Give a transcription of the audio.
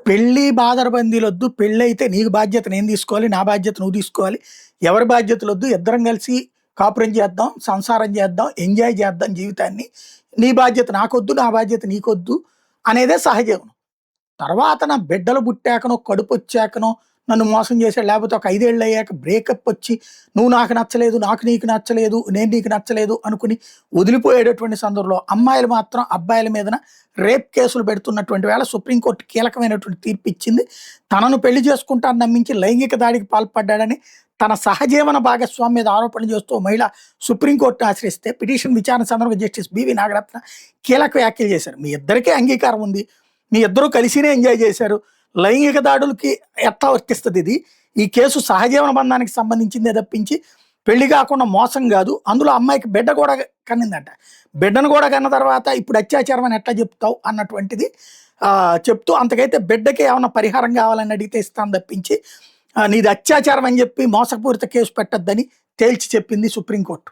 పెళ్లి బాదరబందీలొద్దు. పెళ్ళైతే నీకు బాధ్యత నేను తీసుకోవాలి. నా బాధ్యత నువ్వు తీసుకోవాలి. ఎవరి బాధ్యతలొద్దు. ఇద్దరం కలిసి కాపురం చేద్దాం, సంసారం చేద్దాం, ఎంజాయ్ చేద్దాం జీవితాన్ని. నీ బాధ్యత నాకొద్దు, నా బాధ్యత నీకొద్దు అనేదే సహజీవనం. తర్వాత నా బిడ్డలు పుట్టాకనో, కడుపొచ్చాకనో నన్ను మోసం చేశాడు. లేకపోతే ఒక 5 ఏళ్ళు అయ్యాక బ్రేకప్ వచ్చి నువ్వు నాకు నచ్చలేదు, నాకు నీకు నచ్చలేదు, నేను నీకు నచ్చలేదు అనుకుని వదిలిపోయేటటువంటి సందర్భంలో అమ్మాయిలు మాత్రం అబ్బాయిల మీదన రేప్ కేసులు పెడుతున్నటువంటి వేళ సుప్రీంకోర్టు కీలకమైనటువంటి తీర్పు ఇచ్చింది. తనను పెళ్లి చేసుకుంటాను నమ్మించి లైంగిక దాడికి పాల్పడ్డాడని తన సహజీవన భాగస్వామి మీద ఆరోపణలు చేస్తూ ఓ మహిళ సుప్రీంకోర్టును ఆశ్రయిస్తే పిటిషన్ విచారణ సందర్భంగా జస్టిస్ బివి నాగరత్న కీలక వ్యాఖ్యలు చేశారు. మీ ఇద్దరికీ అంగీకారం ఉంది, మీ ఇద్దరూ కలిసినే ఎంజాయ్ చేశారు, లైంగిక దాడులకి ఎట్లా వర్తిస్తుంది ఇది? ఈ కేసు సహజీవన బంధానికి సంబంధించిందే తప్పించి పెళ్లి కాకుండా మోసం కాదు. అందులో అమ్మాయికి బిడ్డ కూడా కన్నిందంట. బిడ్డను కూడా కన్న తర్వాత ఇప్పుడు అత్యాచారం అని ఎట్లా చెప్తావు అన్నటువంటిది చెప్తూ, అంతకైతే బిడ్డకి ఏమైనా పరిహారం కావాలని అడిగితే ఇస్తాను తప్పించి నీది అత్యాచారం అని చెప్పి మోసపూరిత కేసు పెట్టద్దని తేల్చి చెప్పింది సుప్రీంకోర్టు.